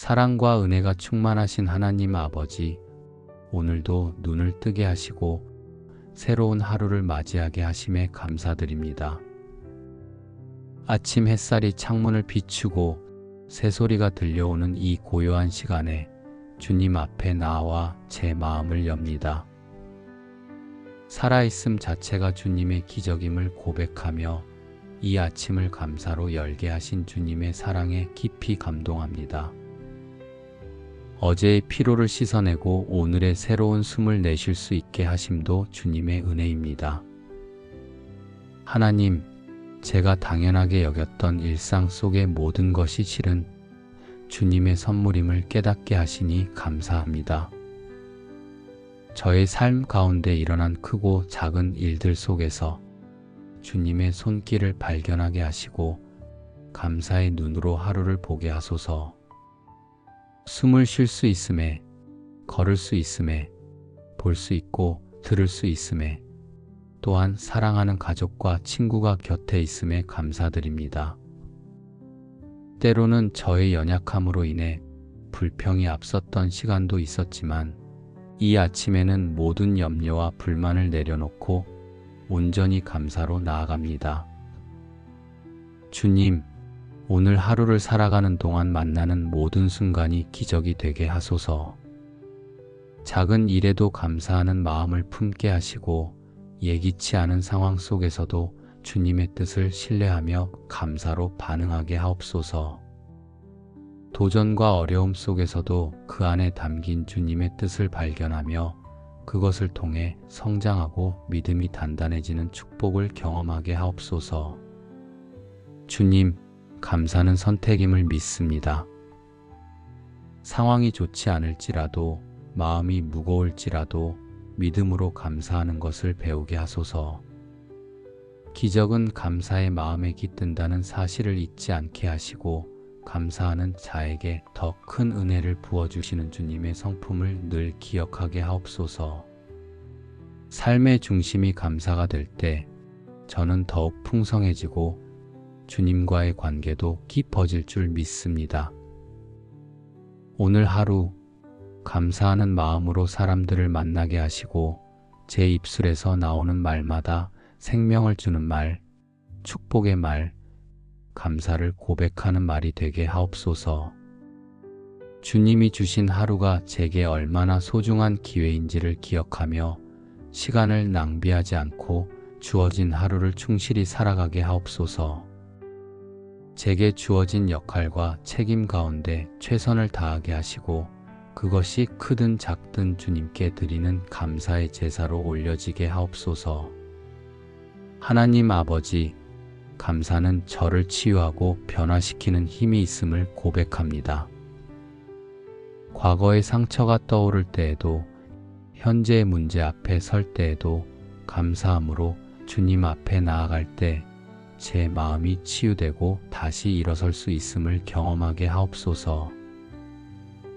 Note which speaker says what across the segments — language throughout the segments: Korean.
Speaker 1: 사랑과 은혜가 충만하신 하나님 아버지, 오늘도 눈을 뜨게 하시고 새로운 하루를 맞이하게 하심에 감사드립니다. 아침 햇살이 창문을 비추고 새소리가 들려오는 이 고요한 시간에 주님 앞에 나와 제 마음을 엽니다. 살아있음 자체가 주님의 기적임을 고백하며 이 아침을 감사로 열게 하신 주님의 사랑에 깊이 감동합니다. 어제의 피로를 씻어내고 오늘의 새로운 숨을 내쉴 수 있게 하심도 주님의 은혜입니다. 하나님, 제가 당연하게 여겼던 일상 속의 모든 것이 실은 주님의 선물임을 깨닫게 하시니 감사합니다. 저의 삶 가운데 일어난 크고 작은 일들 속에서 주님의 손길을 발견하게 하시고 감사의 눈으로 하루를 보게 하소서. 숨을 쉴 수 있음에, 걸을 수 있음에, 볼 수 있고 들을 수 있음에, 또한 사랑하는 가족과 친구가 곁에 있음에 감사드립니다. 때로는 저의 연약함으로 인해 불평이 앞섰던 시간도 있었지만 이 아침에는 모든 염려와 불만을 내려놓고 온전히 감사로 나아갑니다. 주님, 오늘 하루를 살아가는 동안 만나는 모든 순간이 기적이 되게 하소서. 작은 일에도 감사하는 마음을 품게 하시고 예기치 않은 상황 속에서도 주님의 뜻을 신뢰하며 감사로 반응하게 하옵소서. 도전과 어려움 속에서도 그 안에 담긴 주님의 뜻을 발견하며 그것을 통해 성장하고 믿음이 단단해지는 축복을 경험하게 하옵소서. 주님, 감사는 선택임을 믿습니다. 상황이 좋지 않을지라도, 마음이 무거울지라도 믿음으로 감사하는 것을 배우게 하소서. 기적은 감사의 마음에 깃든다는 사실을 잊지 않게 하시고 감사하는 자에게 더 큰 은혜를 부어주시는 주님의 성품을 늘 기억하게 하옵소서. 삶의 중심이 감사가 될 때 저는 더욱 풍성해지고 주님과의 관계도 깊어질 줄 믿습니다. 오늘 하루 감사하는 마음으로 사람들을 만나게 하시고 제 입술에서 나오는 말마다 생명을 주는 말, 축복의 말, 감사를 고백하는 말이 되게 하옵소서. 주님이 주신 하루가 제게 얼마나 소중한 기회인지를 기억하며 시간을 낭비하지 않고 주어진 하루를 충실히 살아가게 하옵소서. 제게 주어진 역할과 책임 가운데 최선을 다하게 하시고 그것이 크든 작든 주님께 드리는 감사의 제사로 올려지게 하옵소서. 하나님 아버지, 감사는 저를 치유하고 변화시키는 힘이 있음을 고백합니다. 과거의 상처가 떠오를 때에도, 현재의 문제 앞에 설 때에도 감사함으로 주님 앞에 나아갈 때 제 마음이 치유되고 다시 일어설 수 있음을 경험하게 하옵소서.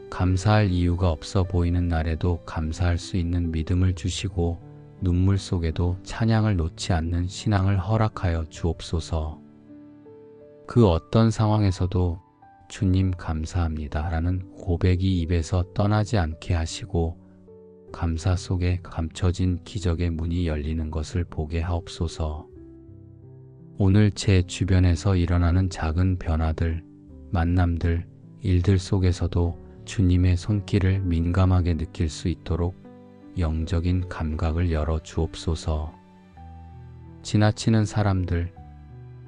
Speaker 1: 감사할 이유가 없어 보이는 날에도 감사할 수 있는 믿음을 주시고 눈물 속에도 찬양을 놓지 않는 신앙을 허락하여 주옵소서. 그 어떤 상황에서도 주님 감사합니다 라는 고백이 입에서 떠나지 않게 하시고 감사 속에 감춰진 기적의 문이 열리는 것을 보게 하옵소서. 오늘 제 주변에서 일어나는 작은 변화들, 만남들, 일들 속에서도 주님의 손길을 민감하게 느낄 수 있도록 영적인 감각을 열어 주옵소서. 지나치는 사람들,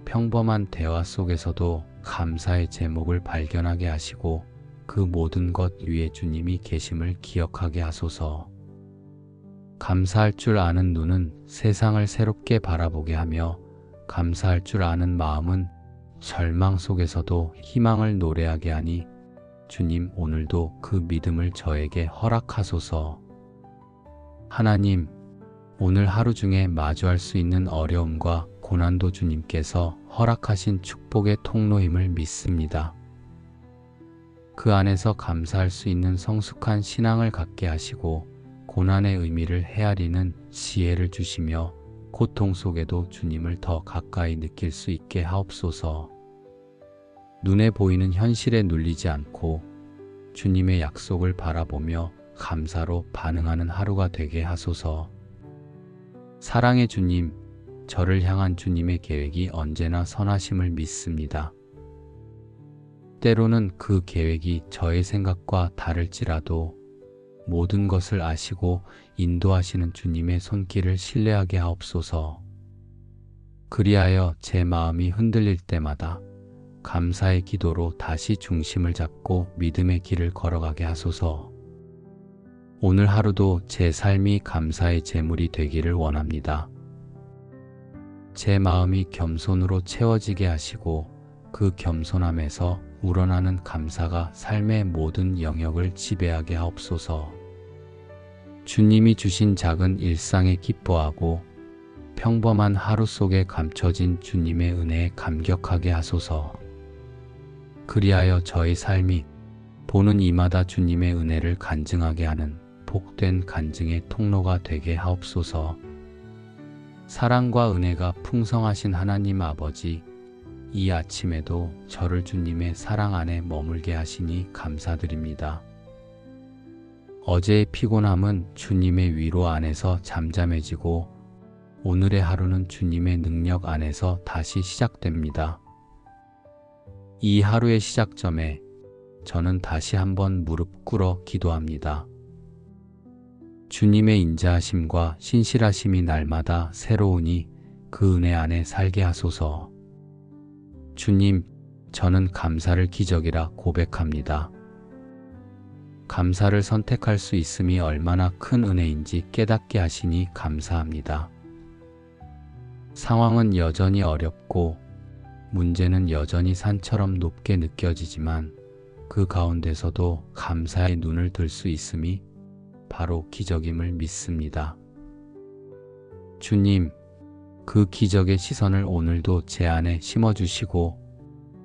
Speaker 1: 평범한 대화 속에서도 감사의 제목을 발견하게 하시고 그 모든 것 위에 주님이 계심을 기억하게 하소서. 감사할 줄 아는 눈은 세상을 새롭게 바라보게 하며 감사할 줄 아는 마음은 절망 속에서도 희망을 노래하게 하니 주님 오늘도 그 믿음을 저에게 허락하소서. 하나님, 오늘 하루 중에 마주할 수 있는 어려움과 고난도 주님께서 허락하신 축복의 통로임을 믿습니다. 그 안에서 감사할 수 있는 성숙한 신앙을 갖게 하시고 고난의 의미를 헤아리는 지혜를 주시며 고통 속에도 주님을 더 가까이 느낄 수 있게 하옵소서. 눈에 보이는 현실에 눌리지 않고 주님의 약속을 바라보며 감사로 반응하는 하루가 되게 하소서. 사랑의 주님, 저를 향한 주님의 계획이 언제나 선하심을 믿습니다. 때로는 그 계획이 저의 생각과 다를지라도 모든 것을 아시고 인도하시는 주님의 손길을 신뢰하게 하옵소서. 그리하여 제 마음이 흔들릴 때마다 감사의 기도로 다시 중심을 잡고 믿음의 길을 걸어가게 하소서. 오늘 하루도 제 삶이 감사의 제물이 되기를 원합니다. 제 마음이 겸손으로 채워지게 하시고 그 겸손함에서 우러나는 감사가 삶의 모든 영역을 지배하게 하옵소서. 주님이 주신 작은 일상에 기뻐하고 평범한 하루 속에 감춰진 주님의 은혜에 감격하게 하소서. 그리하여 저의 삶이 보는 이마다 주님의 은혜를 간증하게 하는 복된 간증의 통로가 되게 하옵소서. 사랑과 은혜가 풍성하신 하나님 아버지, 이 아침에도 저를 주님의 사랑 안에 머물게 하시니 감사드립니다. 어제의 피곤함은 주님의 위로 안에서 잠잠해지고 오늘의 하루는 주님의 능력 안에서 다시 시작됩니다. 이 하루의 시작점에 저는 다시 한번 무릎 꿇어 기도합니다. 주님의 인자하심과 신실하심이 날마다 새로우니 그 은혜 안에 살게 하소서. 주님, 저는 감사를 기적이라 고백합니다. 감사를 선택할 수 있음이 얼마나 큰 은혜인지 깨닫게 하시니 감사합니다. 상황은 여전히 어렵고 문제는 여전히 산처럼 높게 느껴지지만 그 가운데서도 감사의 눈을 들 수 있음이 바로 기적임을 믿습니다. 주님, 그 기적의 시선을 오늘도 제 안에 심어주시고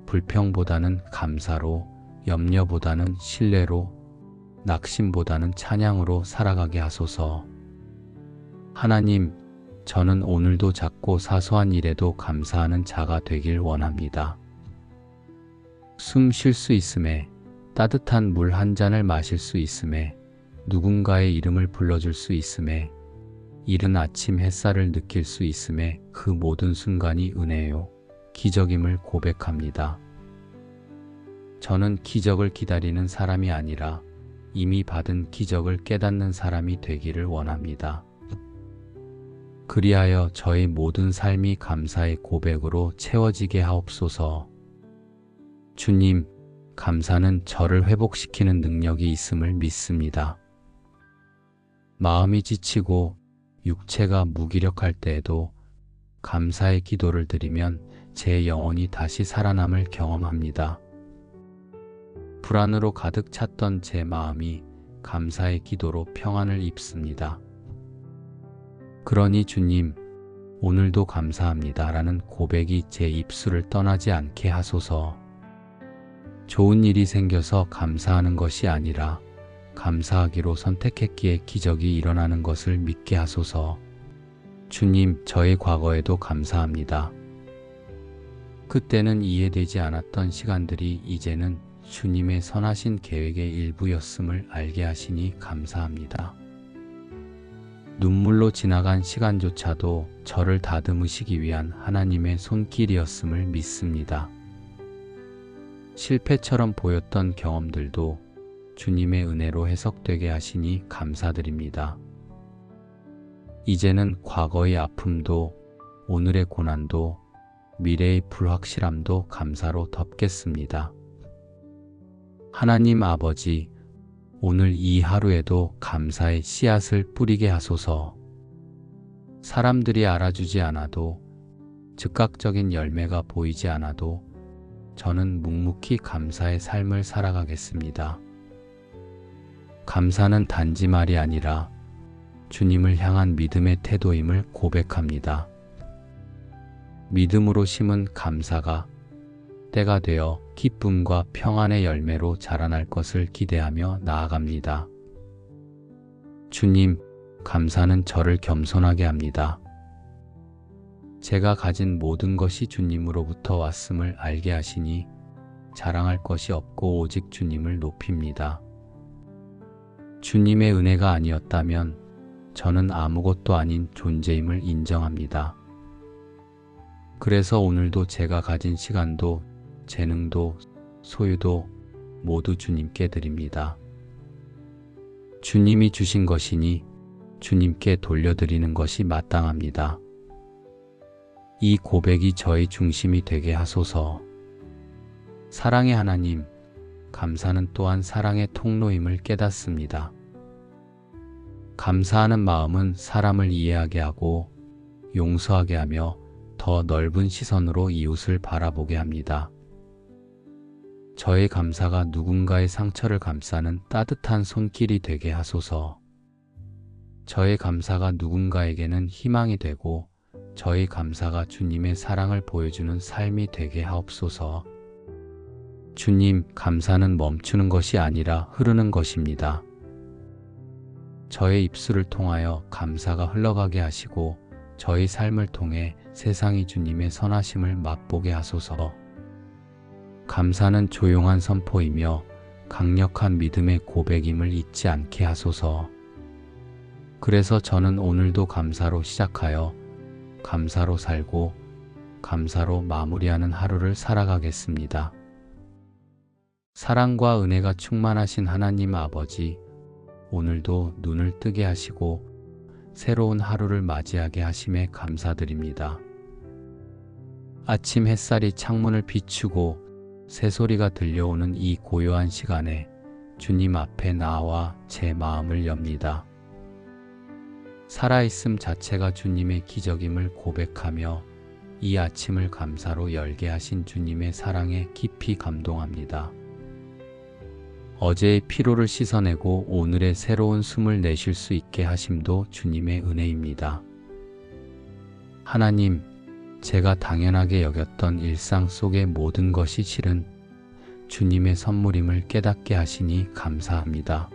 Speaker 1: 불평보다는 감사로, 염려보다는 신뢰로, 낙심보다는 찬양으로 살아가게 하소서. 하나님, 저는 오늘도 작고 사소한 일에도 감사하는 자가 되길 원합니다. 숨 쉴 수 있음에, 따뜻한 물 한 잔을 마실 수 있음에, 누군가의 이름을 불러줄 수 있음에, 이른 아침 햇살을 느낄 수 있음에 그 모든 순간이 은혜요, 기적임을 고백합니다. 저는 기적을 기다리는 사람이 아니라 이미 받은 기적을 깨닫는 사람이 되기를 원합니다. 그리하여 저의 모든 삶이 감사의 고백으로 채워지게 하옵소서. 주님, 감사는 저를 회복시키는 능력이 있음을 믿습니다. 마음이 지치고 육체가 무기력할 때에도 감사의 기도를 드리면 제 영혼이 다시 살아남을 경험합니다. 불안으로 가득 찼던 제 마음이 감사의 기도로 평안을 입습니다. 그러니 주님, 오늘도 감사합니다 라는 고백이 제 입술을 떠나지 않게 하소서. 좋은 일이 생겨서 감사하는 것이 아니라 감사하기로 선택했기에 기적이 일어나는 것을 믿게 하소서. 주님, 저의 과거에도 감사합니다. 그때는 이해되지 않았던 시간들이 이제는 주님의 선하신 계획의 일부였음을 알게 하시니 감사합니다. 눈물로 지나간 시간조차도 저를 다듬으시기 위한 하나님의 손길이었음을 믿습니다. 실패처럼 보였던 경험들도 주님의 은혜로 해석되게 하시니 감사드립니다. 이제는 과거의 아픔도 오늘의 고난도 미래의 불확실함도 감사로 덮겠습니다. 하나님 아버지, 오늘 이 하루에도 감사의 씨앗을 뿌리게 하소서. 사람들이 알아주지 않아도, 즉각적인 열매가 보이지 않아도 저는 묵묵히 감사의 삶을 살아가겠습니다. 감사는 단지 말이 아니라 주님을 향한 믿음의 태도임을 고백합니다. 믿음으로 심은 감사가 때가 되어 기쁨과 평안의 열매로 자라날 것을 기대하며 나아갑니다. 주님, 감사는 저를 겸손하게 합니다. 제가 가진 모든 것이 주님으로부터 왔음을 알게 하시니 자랑할 것이 없고 오직 주님을 높입니다. 주님의 은혜가 아니었다면 저는 아무것도 아닌 존재임을 인정합니다. 그래서 오늘도 제가 가진 시간도 재능도 소유도 모두 주님께 드립니다. 주님이 주신 것이니 주님께 돌려드리는 것이 마땅합니다. 이 고백이 저의 중심이 되게 하소서. 사랑의 하나님, 감사는 또한 사랑의 통로임을 깨닫습니다. 감사하는 마음은 사람을 이해하게 하고 용서하게 하며 더 넓은 시선으로 이웃을 바라보게 합니다. 저의 감사가 누군가의 상처를 감싸는 따뜻한 손길이 되게 하소서. 저의 감사가 누군가에게는 희망이 되고 저의 감사가 주님의 사랑을 보여주는 삶이 되게 하옵소서. 주님, 감사는 멈추는 것이 아니라 흐르는 것입니다. 저의 입술을 통하여 감사가 흘러가게 하시고 저의 삶을 통해 세상이 주님의 선하심을 맛보게 하소서. 감사는 조용한 선포이며 강력한 믿음의 고백임을 잊지 않게 하소서. 그래서 저는 오늘도 감사로 시작하여 감사로 살고 감사로 마무리하는 하루를 살아가겠습니다. 사랑과 은혜가 충만하신 하나님 아버지, 오늘도 눈을 뜨게 하시고 새로운 하루를 맞이하게 하심에 감사드립니다. 아침 햇살이 창문을 비추고 새소리가 들려오는 이 고요한 시간에 주님 앞에 나와 제 마음을 엽니다. 살아있음 자체가 주님의 기적임을 고백하며 이 아침을 감사로 열게 하신 주님의 사랑에 깊이 감동합니다. 어제의 피로를 씻어내고 오늘의 새로운 숨을 내쉴 수 있게 하심도 주님의 은혜입니다. 하나님, 제가 당연하게 여겼던 일상 속의 모든 것이 실은 주님의 선물임을 깨닫게 하시니 감사합니다.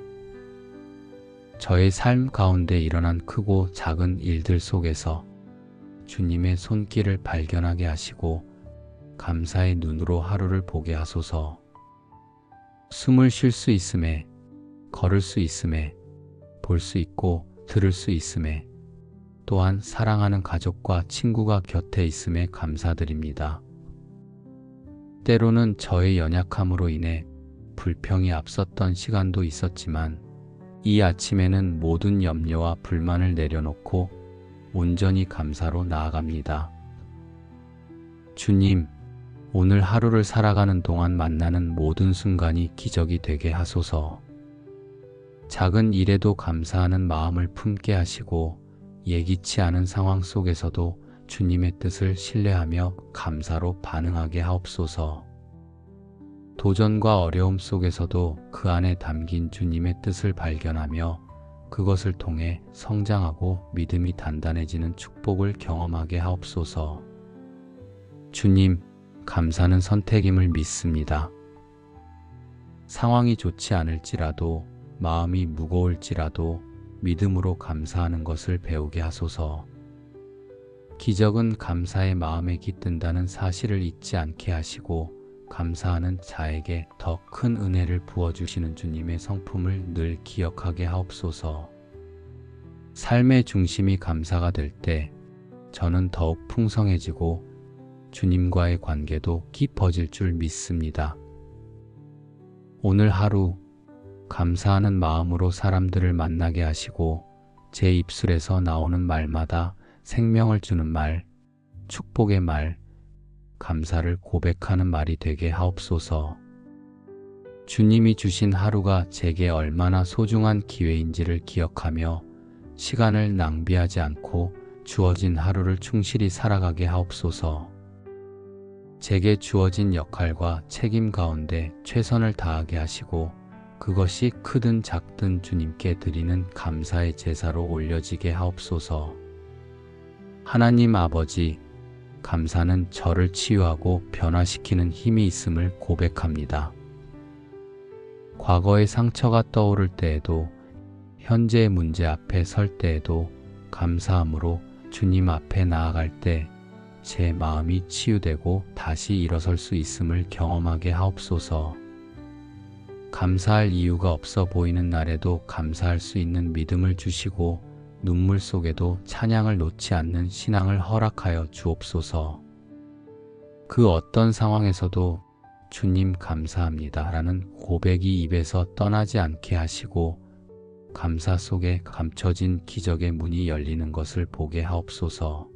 Speaker 1: 저의 삶 가운데 일어난 크고 작은 일들 속에서 주님의 손길을 발견하게 하시고 감사의 눈으로 하루를 보게 하소서. 숨을 쉴 수 있음에, 걸을 수 있음에, 볼 수 있고 들을 수 있음에, 또한 사랑하는 가족과 친구가 곁에 있음에 감사드립니다. 때로는 저의 연약함으로 인해 불평이 앞섰던 시간도 있었지만 이 아침에는 모든 염려와 불만을 내려놓고 온전히 감사로 나아갑니다. 주님, 오늘 하루를 살아가는 동안 만나는 모든 순간이 기적이 되게 하소서. 작은 일에도 감사하는 마음을 품게 하시고 예기치 않은 상황 속에서도 주님의 뜻을 신뢰하며 감사로 반응하게 하옵소서. 도전과 어려움 속에서도 그 안에 담긴 주님의 뜻을 발견하며 그것을 통해 성장하고 믿음이 단단해지는 축복을 경험하게 하옵소서. 주님, 감사는 선택임을 믿습니다. 상황이 좋지 않을지라도 마음이 무거울지라도 믿음으로 감사하는 것을 배우게 하소서. 기적은 감사의 마음에 깃든다는 사실을 잊지 않게 하시고 감사하는 자에게 더 큰 은혜를 부어주시는 주님의 성품을 늘 기억하게 하옵소서. 삶의 중심이 감사가 될 때 저는 더욱 풍성해지고 주님과의 관계도 깊어질 줄 믿습니다. 오늘 하루 감사하는 마음으로 사람들을 만나게 하시고 제 입술에서 나오는 말마다 생명을 주는 말, 축복의 말, 감사를 고백하는 말이 되게 하옵소서. 주님이 주신 하루가 제게 얼마나 소중한 기회인지를 기억하며 시간을 낭비하지 않고 주어진 하루를 충실히 살아가게 하옵소서. 제게 주어진 역할과 책임 가운데 최선을 다하게 하시고 그것이 크든 작든 주님께 드리는 감사의 제사로 올려지게 하옵소서. 하나님 아버지, 감사는 저를 치유하고 변화시키는 힘이 있음을 고백합니다. 과거의 상처가 떠오를 때에도 현재의 문제 앞에 설 때에도 감사함으로 주님 앞에 나아갈 때 제 마음이 치유되고 다시 일어설 수 있음을 경험하게 하옵소서. 감사할 이유가 없어 보이는 날에도 감사할 수 있는 믿음을 주시고 눈물 속에도 찬양을 놓지 않는 신앙을 허락하여 주옵소서. 그 어떤 상황에서도 주님 감사합니다 라는 고백이 입에서 떠나지 않게 하시고 감사 속에 감춰진 기적의 문이 열리는 것을 보게 하옵소서.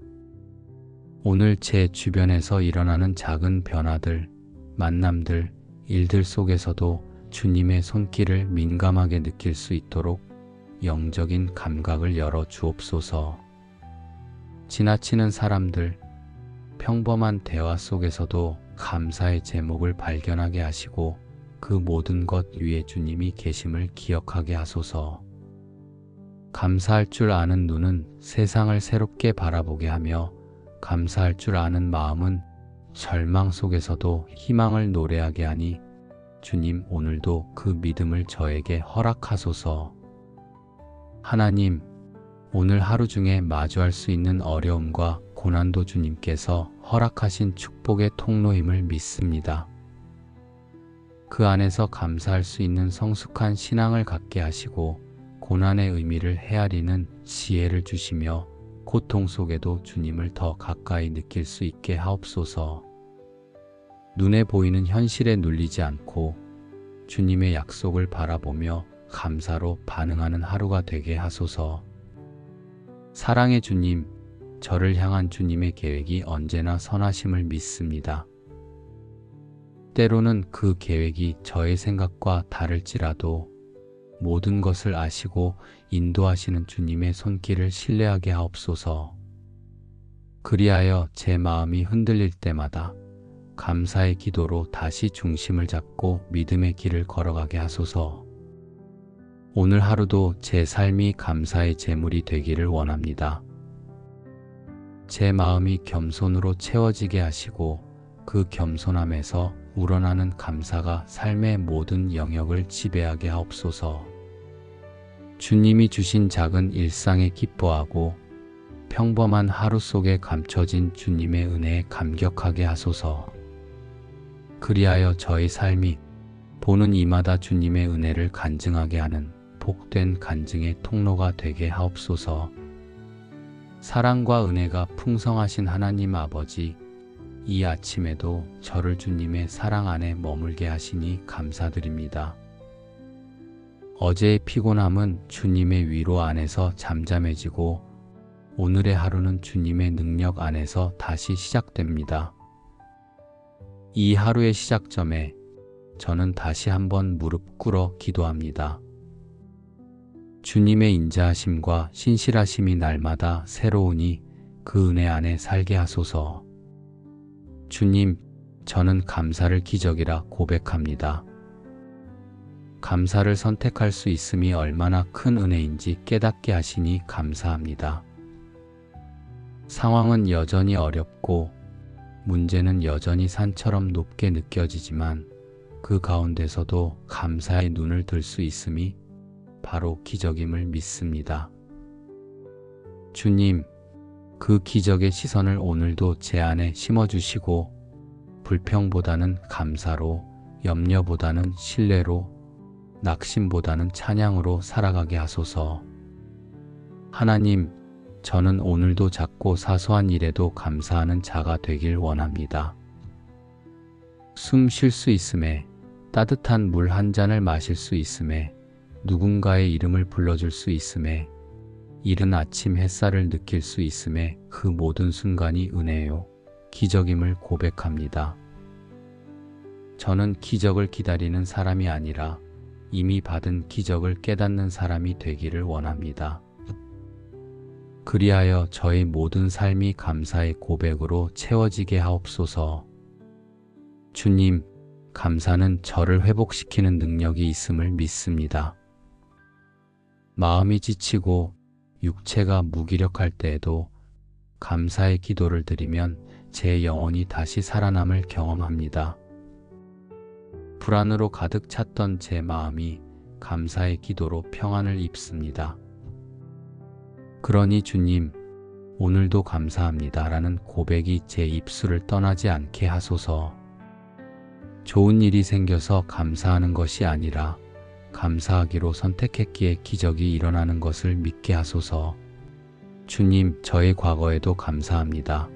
Speaker 1: 오늘 제 주변에서 일어나는 작은 변화들, 만남들, 일들 속에서도 주님의 손길을 민감하게 느낄 수 있도록 영적인 감각을 열어 주옵소서. 지나치는 사람들, 평범한 대화 속에서도 감사의 제목을 발견하게 하시고 그 모든 것 위에 주님이 계심을 기억하게 하소서. 감사할 줄 아는 눈은 세상을 새롭게 바라보게 하며 감사할 줄 아는 마음은 절망 속에서도 희망을 노래하게 하니 주님 오늘도 그 믿음을 저에게 허락하소서. 하나님, 오늘 하루 중에 마주할 수 있는 어려움과 고난도 주님께서 허락하신 축복의 통로임을 믿습니다. 그 안에서 감사할 수 있는 성숙한 신앙을 갖게 하시고 고난의 의미를 헤아리는 지혜를 주시며 고통 속에도 주님을 더 가까이 느낄 수 있게 하옵소서. 눈에 보이는 현실에 눌리지 않고 주님의 약속을 바라보며 감사로 반응하는 하루가 되게 하소서. 사랑의 주님, 저를 향한 주님의 계획이 언제나 선하심을 믿습니다. 때로는 그 계획이 저의 생각과 다를지라도 모든 것을 아시고 인도하시는 주님의 손길을 신뢰하게 하옵소서. 그리하여 제 마음이 흔들릴 때마다 감사의 기도로 다시 중심을 잡고 믿음의 길을 걸어가게 하소서. 오늘 하루도 제 삶이 감사의 제물이 되기를 원합니다. 제 마음이 겸손으로 채워지게 하시고 그 겸손함에서 우러나는 감사가 삶의 모든 영역을 지배하게 하옵소서. 주님이 주신 작은 일상에 기뻐하고 평범한 하루 속에 감춰진 주님의 은혜에 감격하게 하소서. 그리하여 저의 삶이 보는 이마다 주님의 은혜를 간증하게 하는 복된 간증의 통로가 되게 하옵소서. 사랑과 은혜가 풍성하신 하나님 아버지, 이 아침에도 저를 주님의 사랑 안에 머물게 하시니 감사드립니다. 어제의 피곤함은 주님의 위로 안에서 잠잠해지고 오늘의 하루는 주님의 능력 안에서 다시 시작됩니다. 이 하루의 시작점에 저는 다시 한번 무릎 꿇어 기도합니다. 주님의 인자하심과 신실하심이 날마다 새로우니 그 은혜 안에 살게 하소서. 주님, 저는 감사를 기적이라 고백합니다. 감사를 선택할 수 있음이 얼마나 큰 은혜인지 깨닫게 하시니 감사합니다. 상황은 여전히 어렵고 문제는 여전히 산처럼 높게 느껴지지만 그 가운데서도 감사의 눈을 들 수 있음이 바로 기적임을 믿습니다. 주님, 그 기적의 시선을 오늘도 제 안에 심어주시고 불평보다는 감사로, 염려보다는 신뢰로, 낙심보다는 찬양으로 살아가게 하소서. 하나님, 저는 오늘도 작고 사소한 일에도 감사하는 자가 되길 원합니다. 숨 쉴 수 있음에, 따뜻한 물 한 잔을 마실 수 있음에, 누군가의 이름을 불러줄 수 있음에, 이른 아침 햇살을 느낄 수 있음에 그 모든 순간이 은혜요, 기적임을 고백합니다. 저는 기적을 기다리는 사람이 아니라 이미 받은 기적을 깨닫는 사람이 되기를 원합니다. 그리하여 저의 모든 삶이 감사의 고백으로 채워지게 하옵소서. 주님, 감사는 저를 회복시키는 능력이 있음을 믿습니다. 마음이 지치고 육체가 무기력할 때에도 감사의 기도를 드리면 제 영혼이 다시 살아남을 경험합니다. 불안으로 가득 찼던 제 마음이 감사의 기도로 평안을 입습니다. 그러니 주님, 오늘도 감사합니다 라는 고백이 제 입술을 떠나지 않게 하소서. 좋은 일이 생겨서 감사하는 것이 아니라 감사하기로 선택했기에 기적이 일어나는 것을 믿게 하소서. 주님, 저의 과거에도 감사합니다.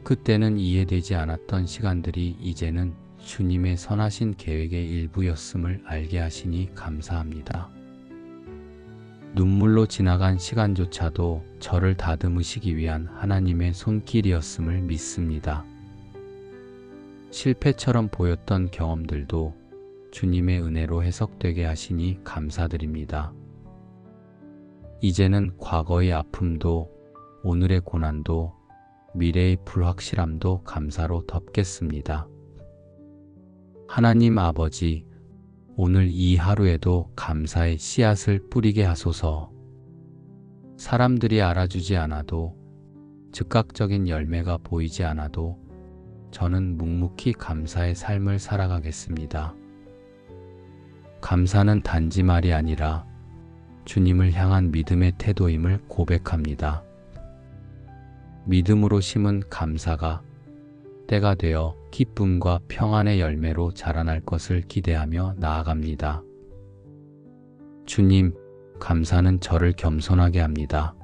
Speaker 1: 그때는 이해되지 않았던 시간들이 이제는 주님의 선하신 계획의 일부였음을 알게 하시니 감사합니다. 눈물로 지나간 시간조차도 저를 다듬으시기 위한 하나님의 손길이었음을 믿습니다. 실패처럼 보였던 경험들도 주님의 은혜로 해석되게 하시니 감사드립니다. 이제는 과거의 아픔도 오늘의 고난도 미래의 불확실함도 감사로 덮겠습니다. 하나님 아버지, 오늘 이 하루에도 감사의 씨앗을 뿌리게 하소서. 사람들이 알아주지 않아도, 즉각적인 열매가 보이지 않아도 저는 묵묵히 감사의 삶을 살아가겠습니다. 감사는 단지 말이 아니라 주님을 향한 믿음의 태도임을 고백합니다. 믿음으로 심은 감사가 때가 되어 기쁨과 평안의 열매로 자라날 것을 기대하며 나아갑니다. 주님, 감사는 저를 겸손하게 합니다.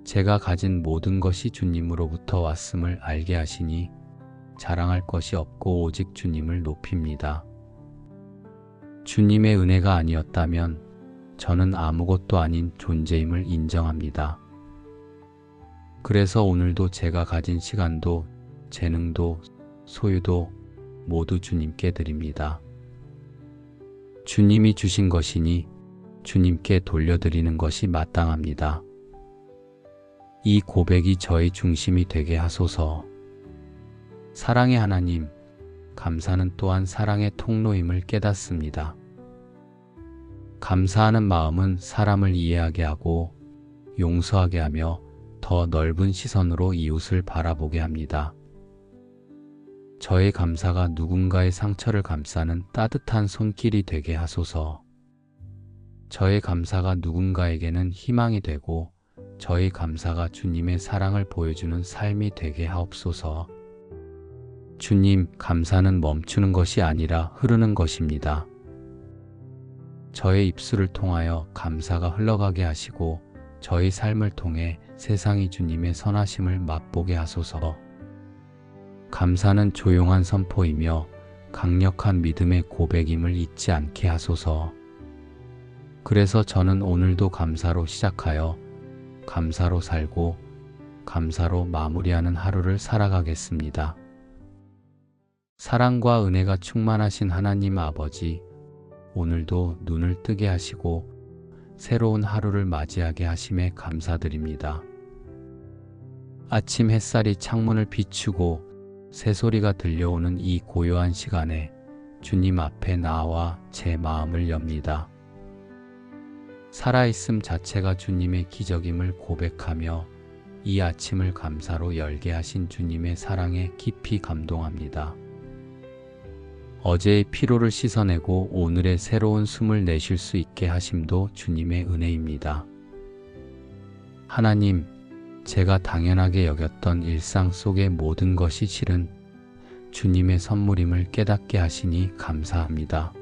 Speaker 1: 제가 가진 모든 것이 주님으로부터 왔음을 알게 하시니 자랑할 것이 없고 오직 주님을 높입니다. 주님의 은혜가 아니었다면 저는 아무것도 아닌 존재임을 인정합니다. 그래서 오늘도 제가 가진 시간도 재능도 소유도 모두 주님께 드립니다. 주님이 주신 것이니 주님께 돌려드리는 것이 마땅합니다. 이 고백이 저의 중심이 되게 하소서. 사랑의 하나님, 감사는 또한 사랑의 통로임을 깨닫습니다. 감사하는 마음은 사람을 이해하게 하고 용서하게 하며 더 넓은 시선으로 이웃을 바라보게 합니다. 저의 감사가 누군가의 상처를 감싸는 따뜻한 손길이 되게 하소서. 저의 감사가 누군가에게는 희망이 되고 저의 감사가 주님의 사랑을 보여주는 삶이 되게 하옵소서. 주님, 감사는 멈추는 것이 아니라 흐르는 것입니다. 저의 입술을 통하여 감사가 흘러가게 하시고 저의 삶을 통해 세상이 주님의 선하심을 맛보게 하소서. 감사는 조용한 선포이며 강력한 믿음의 고백임을 잊지 않게 하소서. 그래서 저는 오늘도 감사로 시작하여 감사로 살고 감사로 마무리하는 하루를 살아가겠습니다. 사랑과 은혜가 충만하신 하나님 아버지, 오늘도 눈을 뜨게 하시고 새로운 하루를 맞이하게 하심에 감사드립니다. 아침 햇살이 창문을 비추고 새소리가 들려오는 이 고요한 시간에 주님 앞에 나와 제 마음을 엽니다. 살아있음 자체가 주님의 기적임을 고백하며 이 아침을 감사로 열게 하신 주님의 사랑에 깊이 감동합니다. 어제의 피로를 씻어내고 오늘의 새로운 숨을 내쉴 수 있게 하심도 주님의 은혜입니다. 하나님, 제가 당연하게 여겼던 일상 속의 모든 것이 실은 주님의 선물임을 깨닫게 하시니 감사합니다.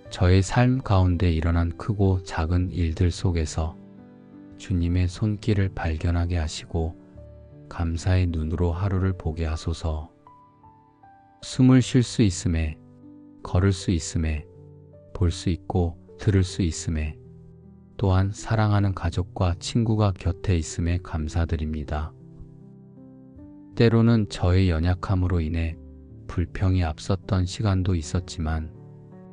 Speaker 1: 저의 삶 가운데 일어난 크고 작은 일들 속에서 주님의 손길을 발견하게 하시고 감사의 눈으로 하루를 보게 하소서. 숨을 쉴 수 있음에, 걸을 수 있음에, 볼 수 있고 들을 수 있음에, 또한 사랑하는 가족과 친구가 곁에 있음에 감사드립니다. 때로는 저의 연약함으로 인해 불평이 앞섰던 시간도 있었지만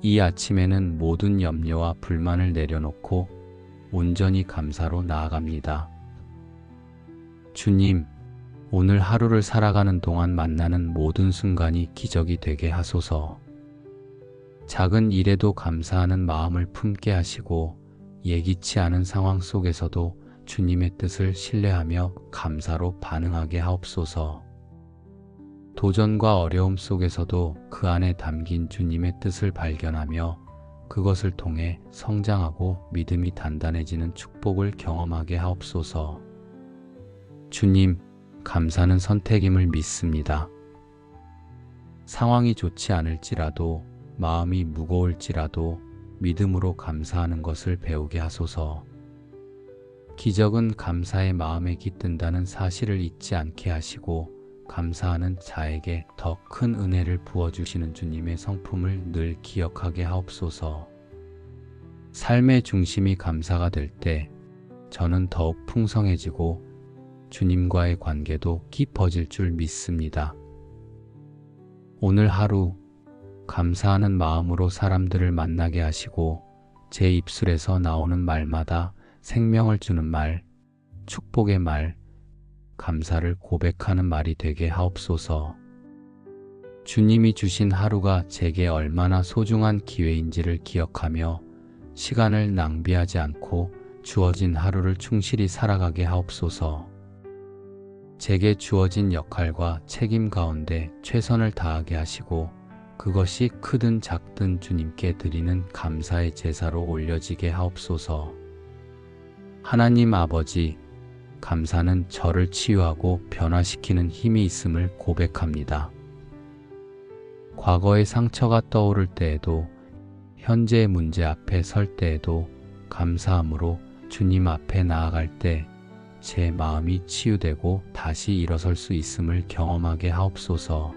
Speaker 1: 이 아침에는 모든 염려와 불만을 내려놓고 온전히 감사로 나아갑니다. 주님, 오늘 하루를 살아가는 동안 만나는 모든 순간이 기적이 되게 하소서. 작은 일에도 감사하는 마음을 품게 하시고 예기치 않은 상황 속에서도 주님의 뜻을 신뢰하며 감사로 반응하게 하옵소서. 도전과 어려움 속에서도 그 안에 담긴 주님의 뜻을 발견하며 그것을 통해 성장하고 믿음이 단단해지는 축복을 경험하게 하옵소서. 주님, 감사는 선택임을 믿습니다. 상황이 좋지 않을지라도, 마음이 무거울지라도 믿음으로 감사하는 것을 배우게 하소서. 기적은 감사의 마음에 깃든다는 사실을 잊지 않게 하시고, 감사하는 자에게 더 큰 은혜를 부어주시는 주님의 성품을 늘 기억하게 하옵소서. 삶의 중심이 감사가 될 때 저는 더욱 풍성해지고 주님과의 관계도 깊어질 줄 믿습니다. 오늘 하루 감사하는 마음으로 사람들을 만나게 하시고, 제 입술에서 나오는 말마다 생명을 주는 말, 축복의 말, 감사를 고백하는 말이 되게 하옵소서. 주님이 주신 하루가 제게 얼마나 소중한 기회인지를 기억하며 시간을 낭비하지 않고 주어진 하루를 충실히 살아가게 하옵소서. 제게 주어진 역할과 책임 가운데 최선을 다하게 하시고, 그것이 크든 작든 주님께 드리는 감사의 제사로 올려지게 하옵소서. 하나님 아버지, 감사는 저를 치유하고 변화시키는 힘이 있음을 고백합니다. 과거의 상처가 떠오를 때에도, 현재의 문제 앞에 설 때에도 감사함으로 주님 앞에 나아갈 때 제 마음이 치유되고 다시 일어설 수 있음을 경험하게 하옵소서.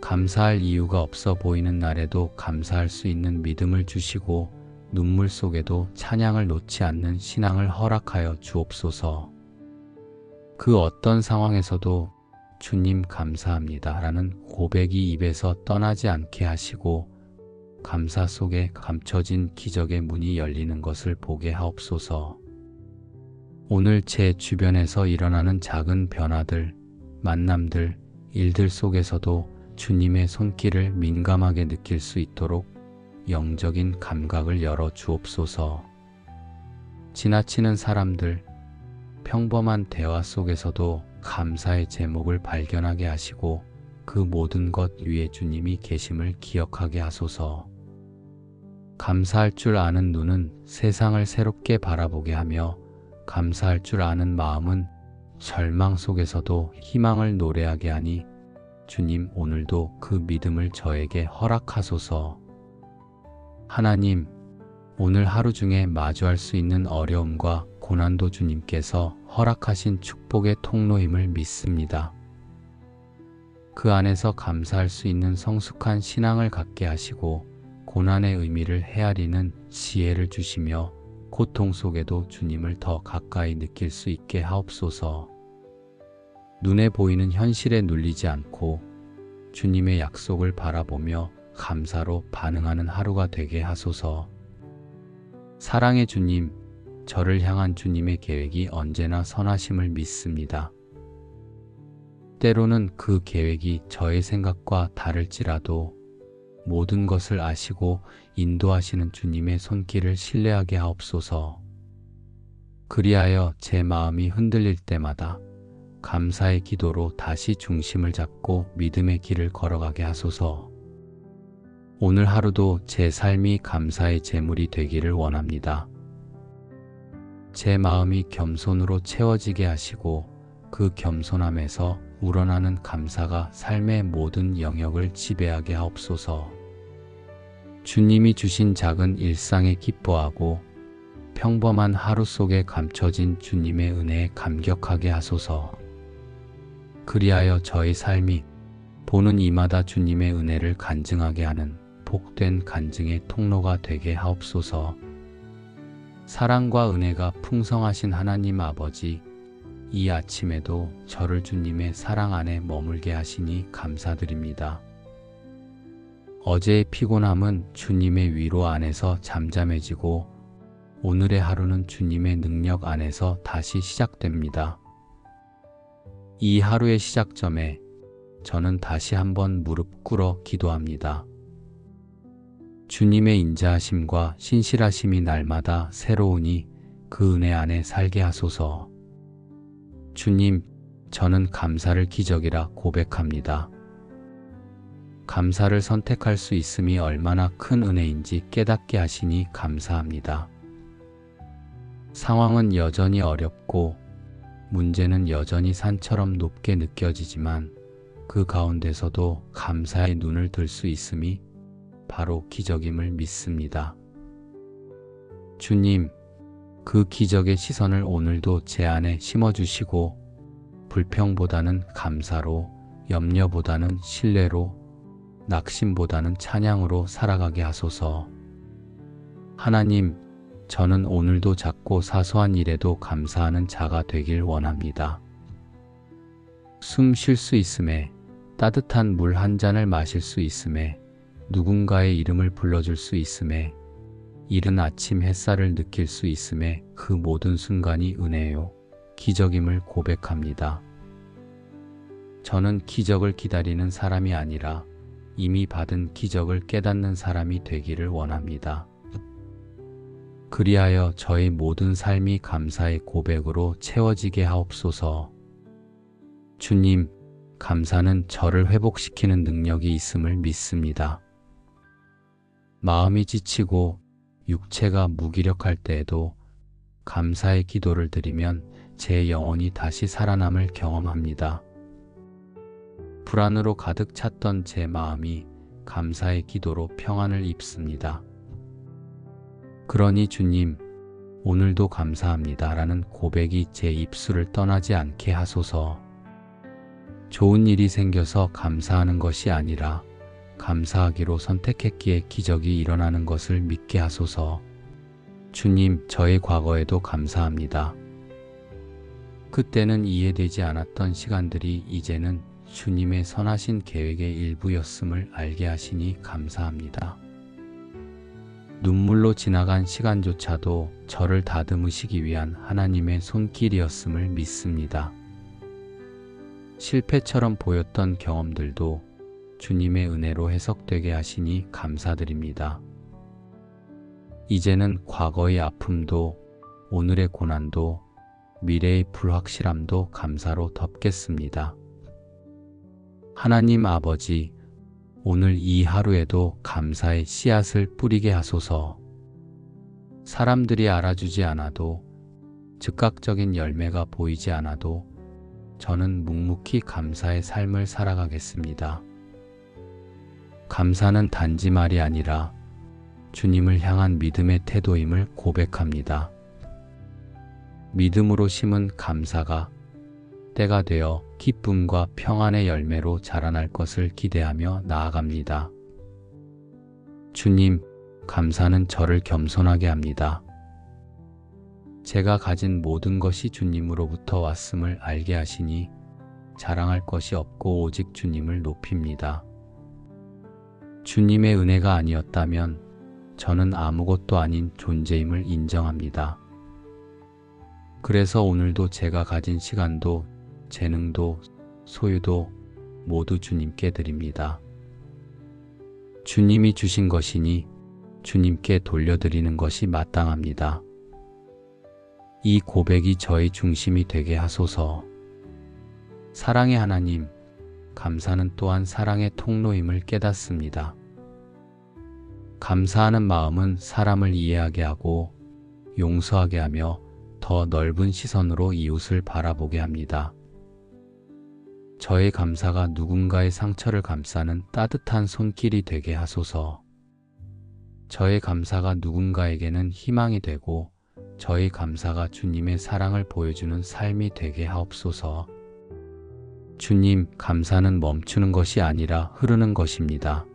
Speaker 1: 감사할 이유가 없어 보이는 날에도 감사할 수 있는 믿음을 주시고, 눈물 속에도 찬양을 놓지 않는 신앙을 허락하여 주옵소서. 그 어떤 상황에서도 주님 감사합니다 라는 고백이 입에서 떠나지 않게 하시고, 감사 속에 감춰진 기적의 문이 열리는 것을 보게 하옵소서. 오늘 제 주변에서 일어나는 작은 변화들, 만남들, 일들 속에서도 주님의 손길을 민감하게 느낄 수 있도록 영적인 감각을 열어 주옵소서. 지나치는 사람들, 평범한 대화 속에서도 감사의 제목을 발견하게 하시고, 그 모든 것 위에 주님이 계심을 기억하게 하소서. 감사할 줄 아는 눈은 세상을 새롭게 바라보게 하며, 감사할 줄 아는 마음은 절망 속에서도 희망을 노래하게 하니, 주님 오늘도 그 믿음을 저에게 허락하소서. 하나님, 오늘 하루 중에 마주할 수 있는 어려움과 고난도 주님께서 허락하신 축복의 통로임을 믿습니다. 그 안에서 감사할 수 있는 성숙한 신앙을 갖게 하시고, 고난의 의미를 헤아리는 지혜를 주시며, 고통 속에도 주님을 더 가까이 느낄 수 있게 하옵소서. 눈에 보이는 현실에 눌리지 않고 주님의 약속을 바라보며 감사로 반응하는 하루가 되게 하소서. 사랑의 주님, 저를 향한 주님의 계획이 언제나 선하심을 믿습니다. 때로는 그 계획이 저의 생각과 다를지라도 모든 것을 아시고 인도하시는 주님의 손길을 신뢰하게 하옵소서. 그리하여 제 마음이 흔들릴 때마다 감사의 기도로 다시 중심을 잡고 믿음의 길을 걸어가게 하소서. 오늘 하루도 제 삶이 감사의 제물이 되기를 원합니다. 제 마음이 겸손으로 채워지게 하시고, 그 겸손함에서 우러나는 감사가 삶의 모든 영역을 지배하게 하옵소서. 주님이 주신 작은 일상에 기뻐하고, 평범한 하루 속에 감춰진 주님의 은혜에 감격하게 하소서. 그리하여 저의 삶이 보는 이마다 주님의 은혜를 간증하게 하는 복된 간증의 통로가 되게 하옵소서. 사랑과 은혜가 풍성하신 하나님 아버지, 이 아침에도 저를 주님의 사랑 안에 머물게 하시니 감사드립니다. 어제의 피곤함은 주님의 위로 안에서 잠잠해지고, 오늘의 하루는 주님의 능력 안에서 다시 시작됩니다. 이 하루의 시작점에 저는 다시 한번 무릎 꿇어 기도합니다. 주님의 인자하심과 신실하심이 날마다 새로우니 그 은혜 안에 살게 하소서. 주님, 저는 감사를 기적이라 고백합니다. 감사를 선택할 수 있음이 얼마나 큰 은혜인지 깨닫게 하시니 감사합니다. 상황은 여전히 어렵고 문제는 여전히 산처럼 높게 느껴지지만, 그 가운데서도 감사의 눈을 들 수 있음이 바로 기적임을 믿습니다. 주님, 그 기적의 시선을 오늘도 제 안에 심어주시고 불평보다는 감사로, 염려보다는 신뢰로, 낙심보다는 찬양으로 살아가게 하소서. 하나님, 저는 오늘도 작고 사소한 일에도 감사하는 자가 되길 원합니다. 숨 쉴 수 있음에, 따뜻한 물 한 잔을 마실 수 있음에, 누군가의 이름을 불러줄 수 있음에, 이른 아침 햇살을 느낄 수 있음에 그 모든 순간이 은혜요, 기적임을 고백합니다. 저는 기적을 기다리는 사람이 아니라 이미 받은 기적을 깨닫는 사람이 되기를 원합니다. 그리하여 저의 모든 삶이 감사의 고백으로 채워지게 하옵소서. 주님, 감사는 저를 회복시키는 능력이 있음을 믿습니다. 마음이 지치고 육체가 무기력할 때에도 감사의 기도를 드리면 제 영혼이 다시 살아남을 경험합니다. 불안으로 가득 찼던 제 마음이 감사의 기도로 평안을 입습니다. 그러니 주님, 오늘도 감사합니다 라는 고백이 제 입술을 떠나지 않게 하소서. 좋은 일이 생겨서 감사하는 것이 아니라 감사하기로 선택했기에 기적이 일어나는 것을 믿게 하소서. 주님, 저의 과거에도 감사합니다. 그때는 이해되지 않았던 시간들이 이제는 주님의 선하신 계획의 일부였음을 알게 하시니 감사합니다. 눈물로 지나간 시간조차도 저를 다듬으시기 위한 하나님의 손길이었음을 믿습니다. 실패처럼 보였던 경험들도 주님의 은혜로 해석되게 하시니 감사드립니다. 이제는 과거의 아픔도, 오늘의 고난도, 미래의 불확실함도 감사로 덮겠습니다. 하나님 아버지, 오늘 이 하루에도 감사의 씨앗을 뿌리게 하소서. 사람들이 알아주지 않아도, 즉각적인 열매가 보이지 않아도 저는 묵묵히 감사의 삶을 살아가겠습니다. 감사는 단지 말이 아니라 주님을 향한 믿음의 태도임을 고백합니다. 믿음으로 심은 감사가 때가 되어 기쁨과 평안의 열매로 자라날 것을 기대하며 나아갑니다. 주님, 감사는 저를 겸손하게 합니다. 제가 가진 모든 것이 주님으로부터 왔음을 알게 하시니 자랑할 것이 없고 오직 주님을 높입니다. 주님의 은혜가 아니었다면 저는 아무것도 아닌 존재임을 인정합니다. 그래서 오늘도 제가 가진 시간도, 재능도, 소유도 모두 주님께 드립니다. 주님이 주신 것이니 주님께 돌려드리는 것이 마땅합니다. 이 고백이 저의 중심이 되게 하소서. 사랑의 하나님, 감사는 또한 사랑의 통로임을 깨닫습니다. 감사하는 마음은 사람을 이해하게 하고 용서하게 하며 더 넓은 시선으로 이웃을 바라보게 합니다. 저의 감사가 누군가의 상처를 감싸는 따뜻한 손길이 되게 하소서. 저의 감사가 누군가에게는 희망이 되고 저의 감사가 주님의 사랑을 보여주는 삶이 되게 하옵소서. 주님, 감사는 멈추는 것이 아니라 흐르는 것입니다.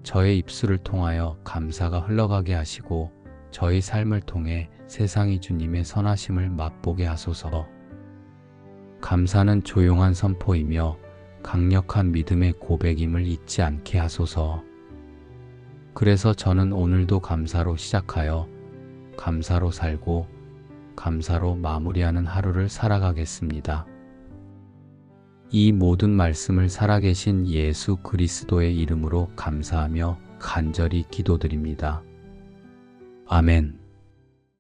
Speaker 1: 저의 입술을 통하여 감사가 흘러가게 하시고 저의 삶을 통해 세상이 주님의 선하심을 맛보게 하소서. 감사는 조용한 선포이며 강력한 믿음의 고백임을 잊지 않게 하소서. 그래서 저는 오늘도 감사로 시작하여 감사로 살고 감사로 마무리하는 하루를 살아가겠습니다. 이 모든 말씀을 살아계신 예수 그리스도의 이름으로 감사하며 간절히 기도드립니다. 아멘.